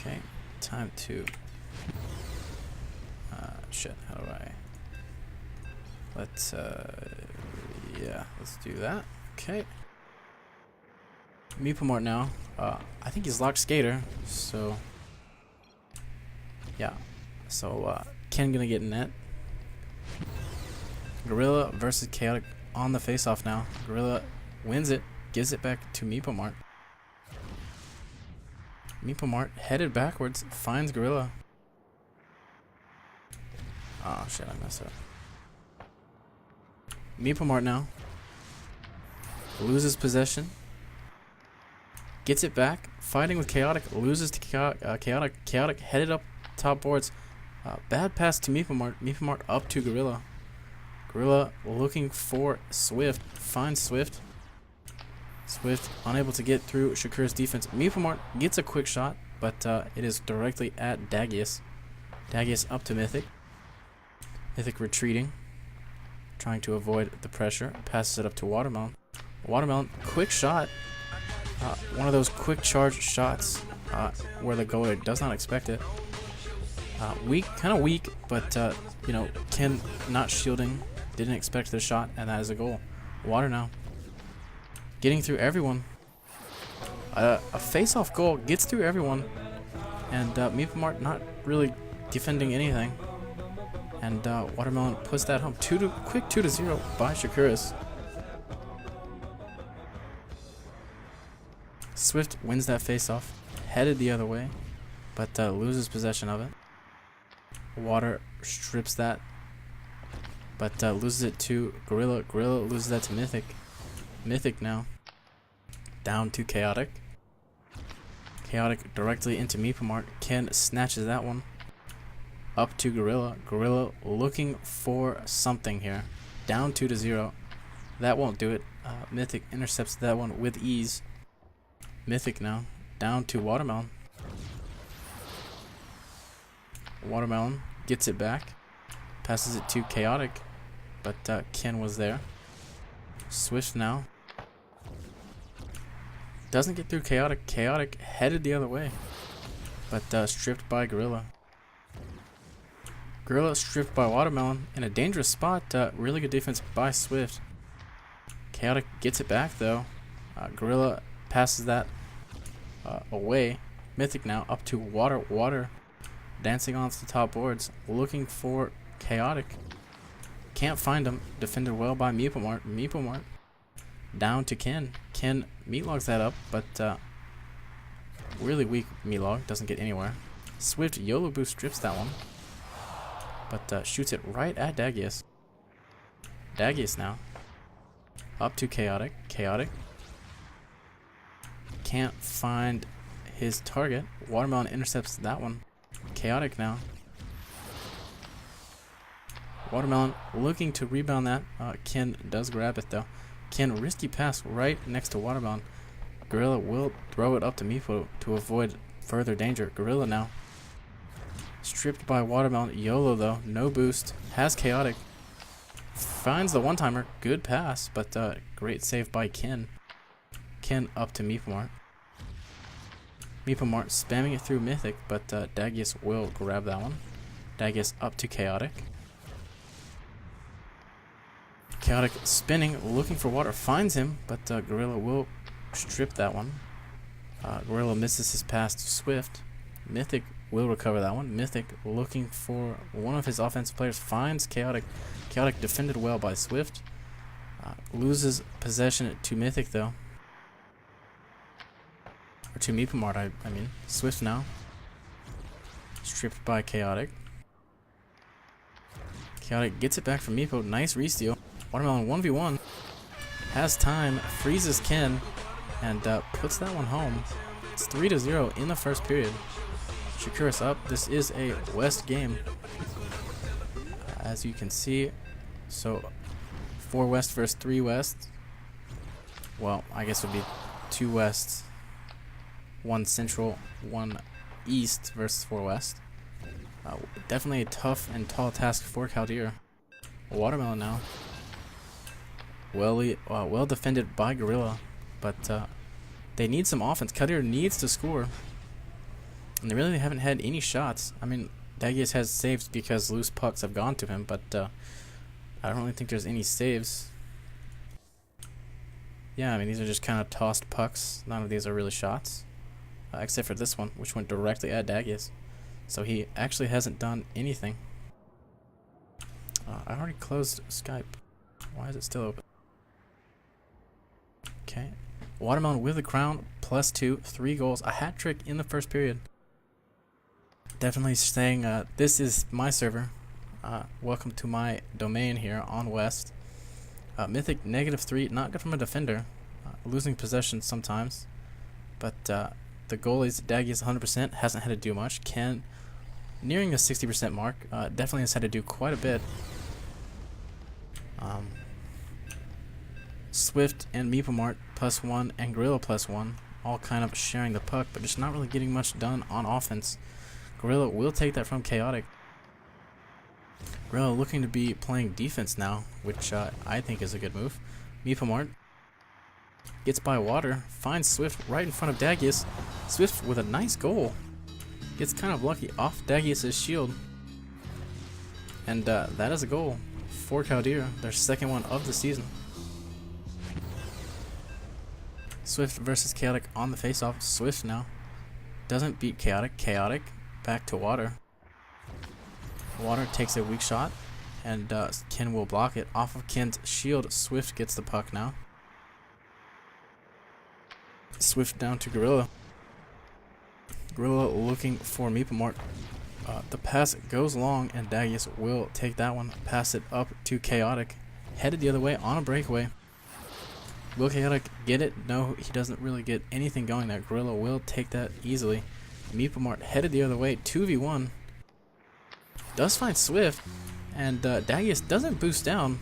Okay, time to... shit, how do I... Let's, yeah, let's do that. Okay. Meeplemart now. I think he's locked Skater, so... Yeah. So, Ken gonna get net. Gorilla versus Chaotic on the face-off now. Gorilla wins it, gives it back to Meeplemart. Meeplemart headed backwards, finds Gorilla. Oh shit, I messed up. Meeplemart now loses possession, gets it back, fighting with Chaotic, loses to Chaotic. Chaotic headed up top boards. Bad pass to Meeplemart. Meeplemart up to Gorilla. Gorilla looking for Swift, finds Swift. Swift unable to get through Shakuras' defense. Meeplemart gets a quick shot, but it is directly at Dagius. Dagius up to Mythic. Mythic retreating, trying to avoid the pressure. Passes it up to Watermelon. Watermelon, quick shot. One of those quick charge shots where the goalie does not expect it. Weak, kind of weak, but you know, Ken not shielding, didn't expect the shot, and that is a goal. Water now, getting through everyone. A face-off goal gets through everyone, and Meeplemart not really defending anything. And Watermelon puts that home. Quick 2-0 by Shakuras. Swift wins that face-off, headed the other way, but loses possession of it. Water strips that, but loses it to Gorilla. Gorilla loses that to Mythic. Mythic now down to Chaotic. Chaotic directly into Meeplemart. Ken snatches that one. Up to Gorilla. Gorilla looking for something here. Down 2-0. That won't do it. Mythic intercepts that one with ease. Mythic now down to Watermelon. Watermelon gets it back. Passes it to Chaotic, but Ken was there. Swift now. Doesn't get through Chaotic. Chaotic headed the other way, but stripped by Gorilla. Gorilla stripped by Watermelon in a dangerous spot. Really good defense by Swift. Chaotic gets it back though. Gorilla passes that away. Mythic now up to Water. Water dancing on the top boards, looking for Chaotic. Can't find him. Defended well by Meeplemart. Meeplemart down to Ken. Ken meatlogs that up, but really weak meatlog. Doesn't get anywhere. Swift YOLO boost strips that one, but shoots it right at Dagius. Dagius now up to Chaotic. Chaotic can't find his target. Watermelon intercepts that one. Chaotic now. Watermelon looking to rebound that. Ken does grab it though. Ken risky pass right next to Watermelon. Gorilla will throw it up to Meepo to avoid further danger. Gorilla now stripped by Watermelon. YOLO though, no boost. Has Chaotic. Finds the one-timer. Good pass, but great save by Ken. Ken up to Meeplemart. Meeplemart spamming it through Mythic, but Dagius will grab that one. Dagius up to Chaotic. Chaotic spinning, looking for Water. Finds him, but Gorilla will strip that one. Gorilla misses his pass to Swift. Mythic will recover that one. Mythic looking for one of his offensive players. Finds Chaotic. Chaotic defended well by Swift. Loses possession to Mythic though. Or to Meeplemart, I mean. Swift now. Stripped by Chaotic. Chaotic gets it back from Meepo. Nice re-steal. Watermelon 1v1. Has time. Freezes Ken. And puts that one home. It's 3-0 in the first period. Shakuras up. This is a West game, as you can see. So 4 West versus 3 West. Well, I guess it would be 2 West, 1 Central, 1 East versus 4 West. Definitely a tough and tall task for Kaldir. Watermelon now. Well defended by Gorilla, but they need some offense. Kaldir needs to score. And they really haven't had any shots. I mean, Dagius has saves because loose pucks have gone to him, but I don't really think there's any saves. Yeah, I mean, these are just kind of tossed pucks. None of these are really shots. Except for this one, which went directly at Dagius. So he actually hasn't done anything. I already closed Skype. Why is it still open? Okay. Watermelon with the crown, +2, 3 goals, a hat trick in the first period. Definitely saying, this is my server. Welcome to my domain here on West. Mythic -3, not good from a defender. Losing possession sometimes. But the goalie's Dagius 100%, hasn't had to do much. Ken nearing the 60% mark. Definitely has had to do quite a bit. Swift and Meeplemart +1 and Gorilla +1, all kind of sharing the puck, but just not really getting much done on offense. Gorilla will take that from Chaotic. Gorilla looking to be playing defense now, which I think is a good move. Meeplemart gets by Water, finds Swift right in front of Dagius. Swift with a nice goal. Gets kind of lucky off Dagius' shield. And that is a goal for Kaldir, their second one of the season. Swift versus Chaotic on the face-off. Swift now doesn't beat Chaotic. Chaotic back to Water. Water takes a weak shot, and Ken will block it. Off of Ken's shield, Swift gets the puck now. Swift down to Gorilla. Gorilla looking for Meeplemart. The pass goes long, and Dagius will take that one. Pass it up to Chaotic. Headed the other way on a breakaway. Will Chaotic get it? No, he doesn't really get anything going there. Gorilla will take that easily. Meeplemart headed the other way. 2v1. Does find Swift, and Dagius doesn't boost down.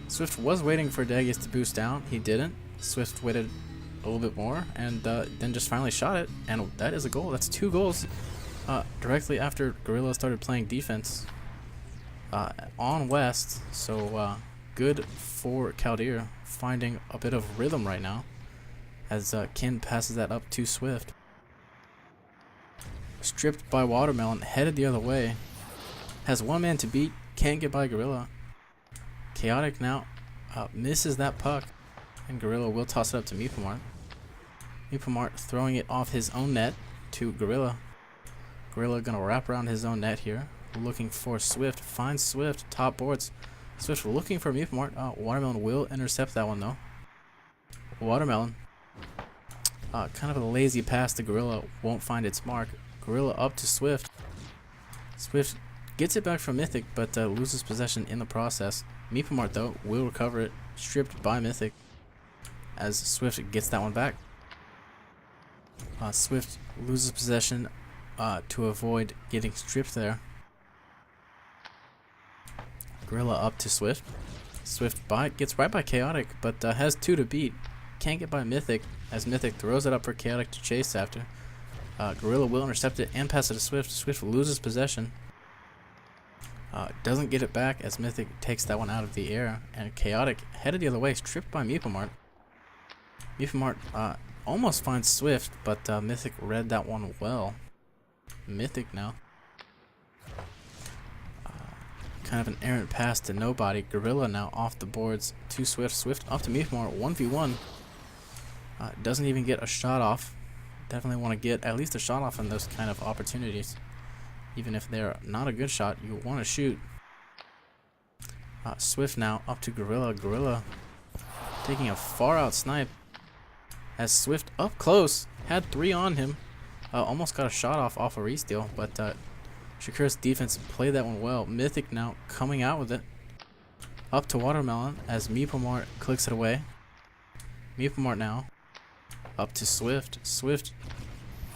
Swift was waiting for Dagius to boost down. He didn't. Swift waited a little bit more, and then just finally shot it, and that is a goal. That's 2 goals directly after Gorilla started playing defense on West. So good for Kaldir, finding a bit of rhythm right now as Ken passes that up to Swift. Stripped by Watermelon, headed the other way. Has one man to beat, can't get by Gorilla. Chaotic now misses that puck, and Gorilla will toss it up to Meeplemart. Meeplemart throwing it off his own net to Gorilla. Gorilla gonna wrap around his own net here, looking for Swift. Finds Swift, top boards. Swift looking for Meeplemart. Watermelon will intercept that one though. Watermelon, kind of a lazy pass to Gorilla, won't find its mark. Gorilla up to Swift. Swift gets it back from Mythic, but loses possession in the process. Meeplemart though will recover it, stripped by Mythic, as Swift gets that one back. Swift loses possession to avoid getting stripped there. Gorilla up to Swift. Swift gets right by Chaotic, but has 2 to beat. Can't get by Mythic, as Mythic throws it up for Chaotic to chase after. Gorilla will intercept it and pass it to Swift. Swift loses possession. Doesn't get it back as Mythic takes that one out of the air, and Chaotic headed the other way, stripped by Meeplemart. Meeplemart almost finds Swift, but Mythic read that one well. Mythic now. Kind of an errant pass to nobody. Gorilla now off the boards to Swift. Swift up to Meeplemart, 1v1. Doesn't even get a shot off. Definitely want to get at least a shot off in those kind of opportunities. Even if they're not a good shot, you want to shoot. Swift now up to Gorilla. Gorilla taking a far out snipe as Swift up close had 3 on him. Almost got a shot off a re-steal, but Shakuras' defense played that one well. Mythic now coming out with it. Up to Watermelon as Meeplemart clicks it away. Meeplemart now up to Swift. Swift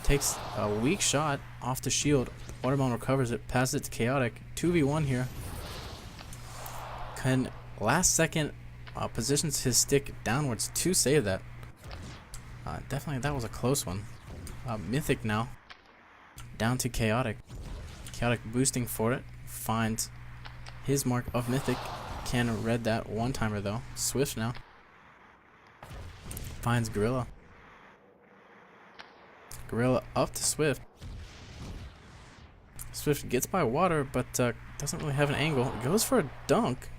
takes a weak shot off the shield. Watermelon recovers it, passes it to Chaotic. 2v1 here. Can last second positions his stick downwards to save that. Definitely that was a close one. Mythic now down to Chaotic. Chaotic boosting for it. Finds his mark of Mythic. Can read that one-timer though. Swift now finds Gorilla. Gorilla up to Swift. Swift gets by water, but doesn't really have an angle. Goes for a dunk.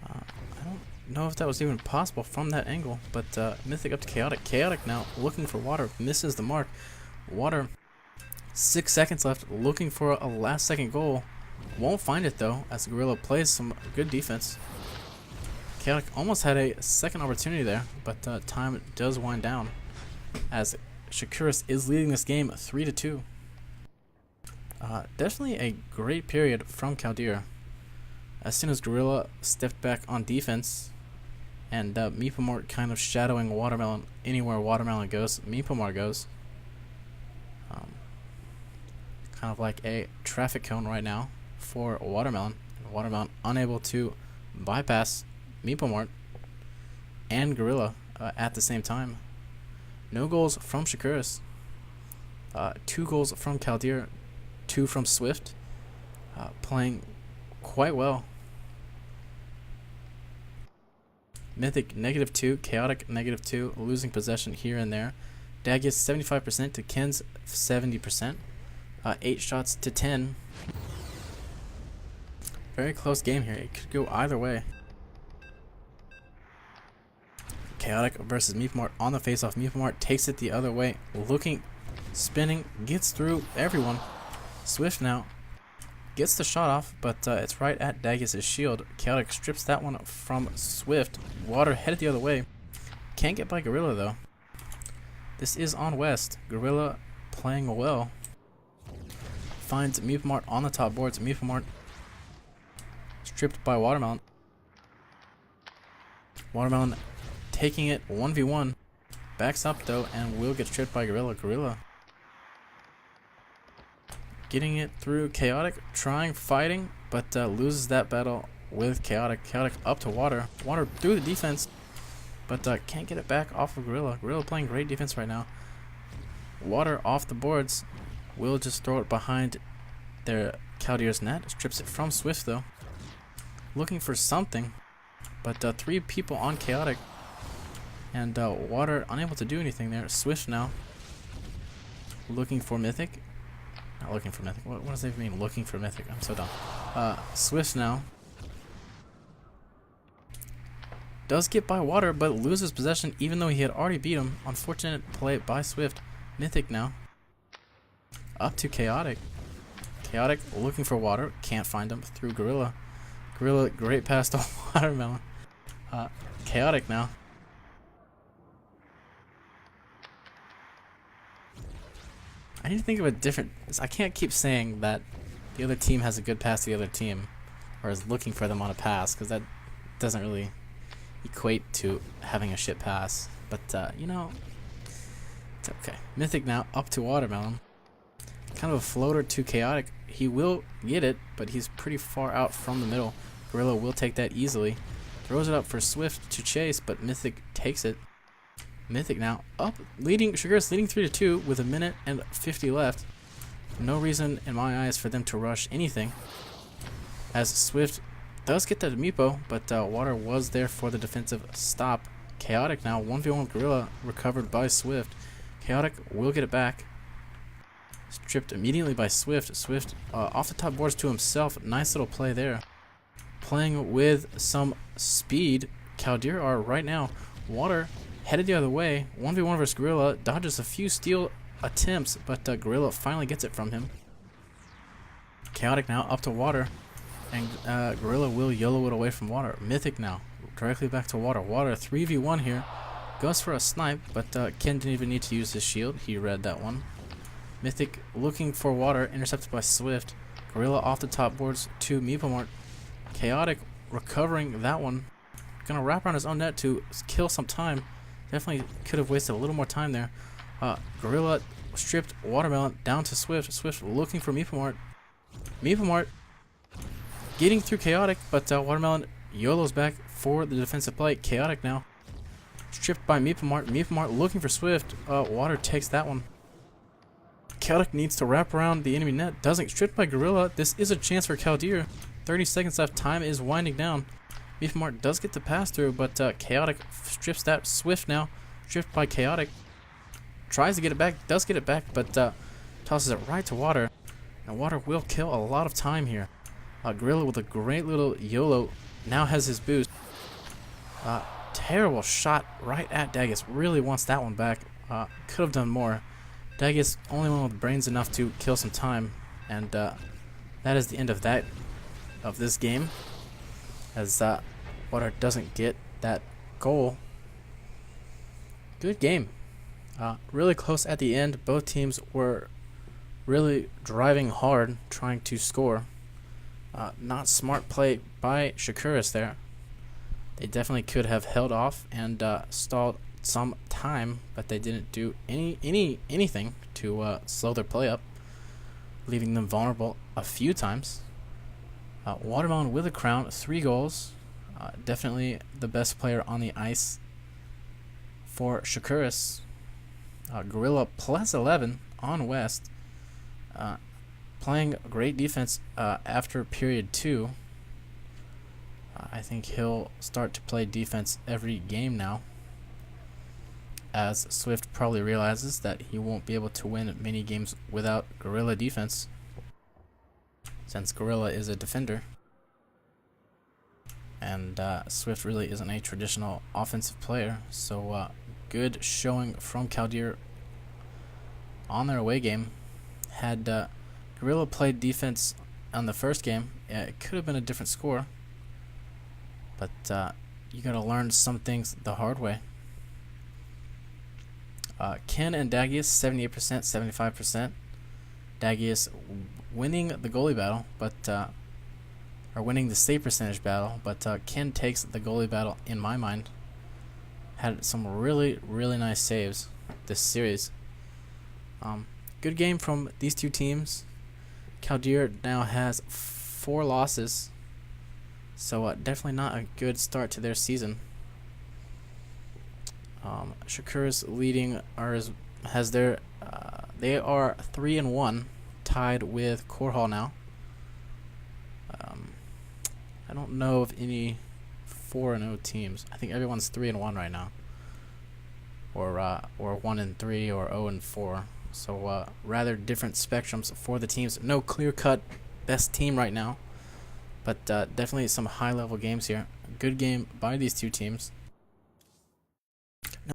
I don't know if that was even possible from that angle, but Mythic up to Chaotic. Chaotic now looking for water, misses the mark. Water, 6 seconds left, looking for a last second goal. Won't find it though, as Gorilla plays some good defense. Chaotic almost had a second opportunity there, but time does wind down, as Shakuras is leading this game 3-2. Definitely a great period from Kaldir. As soon as Gorilla stepped back on defense, and Meepamort kind of shadowing Watermelon anywhere Watermelon goes, Meepamort goes. Kind of like a traffic cone right now for Watermelon. Watermelon unable to bypass Meepamort and Gorilla at the same time. No goals from Shakuras. 2 goals from Kaldir, 2 from Swift. Playing quite well. Mythic -2, Chaotic -2, losing possession here and there. Dagius 75% to Ken's 70%. 8 shots to 10. Very close game here. It could go either way. Chaotic versus Meepamort on the face-off. Meepamort takes it the other way, looking, spinning, gets through everyone. Swift now gets the shot off, but it's right at Dagius' shield. Chaotic strips that one from Swift. Water headed the other way. Can't get by Gorilla though. This is on West. Gorilla playing well. Finds Meepamort on the top boards. Meepamort stripped by Watermelon. Watermelon taking it 1v1. Backs up though and will get stripped by Gorilla. Gorilla getting it through Chaotic, trying, fighting, but loses that battle with Chaotic. Chaotic up to Water. Water through the defense, but can't get it back off of Gorilla. Gorilla playing great defense right now. Water off the boards. Will just throw it behind their Kaldir's net. Strips it from Swift though. Looking for something, but 3 people on Chaotic. And Water unable to do anything there. Swift now looking for Mythic. Not looking for Mythic. What does that even mean, looking for Mythic? I'm so dumb. Swift now does get by Water, but loses possession even though he had already beat him. Unfortunate play by Swift. Mythic now up to Chaotic. Chaotic looking for Water. Can't find him through Gorilla. Gorilla, great pass to Watermelon. Chaotic now. I need to think of a different... I can't keep saying that the other team has a good pass to the other team, or is looking for them on a pass, because that doesn't really equate to having a shit pass. But, you know, it's okay. Mythic now up to Watermelon. Kind of a floater to Chaotic. He will get it, but he's pretty far out from the middle. Gorilla will take that easily. Throws it up for Swift to chase, but Mythic takes it. Mythic now up, leading Shakuras leading 3-2 with 1:50 left. No reason in my eyes for them to rush anything, as Swift does get that Meepo, but Water was there for the defensive stop. Chaotic now 1v1 with Gorilla, recovered by Swift. Chaotic will get it back. Stripped immediately by Swift. Swift off the top boards to himself. Nice little play there. Playing with some speed. Kaldir are right now. Water headed the other way. 1v1 versus Gorilla. Dodges a few steal attempts, but Gorilla finally gets it from him. Chaotic now up to Water, and Gorilla will YOLO it away from Water. Mythic now directly back to Water. Water 3v1 here. Goes for a snipe, but Ken didn't even need to use his shield. He read that one. Mythic looking for Water, intercepted by Swift. Gorilla off the top boards to Meepamort. Chaotic recovering that one. Gonna wrap around his own net to kill some time. Definitely could have wasted a little more time there. Gorilla stripped Watermelon down to Swift. Swift looking for Meepamort. Meepamort getting through Chaotic, but Watermelon YOLO's back for the defensive play. Chaotic now stripped by Meepamort. Meepamort looking for Swift. Water takes that one. Chaotic needs to wrap around the enemy net. Doesn't. Stripped by Gorilla. This is a chance for Kaldir. 30 seconds left. Time is winding down. Meepamort does get the pass through, but Chaotic strips that. Swift now stripped by Chaotic. Tries to get it back. Does get it back, but tosses it right to Water. And water will kill a lot of time here. Gorilla with a great little YOLO now has his boost. Terrible shot right at Dagus. Really wants that one back. Could have done more. Dagus only one with brains enough to kill some time. And that is the end of this game. As water doesn't get that goal. Good game. Really close at the end. Both teams were really driving hard, trying to score. Not smart play by Shakuras there. They definitely could have held off and stalled some time, but they didn't do anything to slow their play up, leaving them vulnerable a few times. Watermelon with a crown, 3 goals. Definitely the best player on the ice for Shakuras. Gorilla plus 11 on West. Playing great defense after period 2. I think he'll start to play defense every game now, as Swift probably realizes that he won't be able to win many games without Gorilla defense, since Gorilla is a defender. And Swift really isn't a traditional offensive player, so good showing from Kaldir on their away game. Had Gorilla played defense on the first game, it could have been a different score, but you gotta learn some things the hard way. Ken and Dagius 78%, 75%. Dagius winning the goalie battle, but or winning the save percentage battle, but Ken takes the goalie battle in my mind. Had some really nice saves this series. Good game from these two teams. Kaldir now has 4 losses, so definitely not a good start to their season. Shakuras leading has their they are 3-1, tied with Korhal now. I don't know of any 4-0 teams. I think everyone's 3-1 right now, or 1-3 or 0-4. So rather different spectrums for the teams. No clear-cut best team right now, but definitely some high-level games here. Good game by these two teams.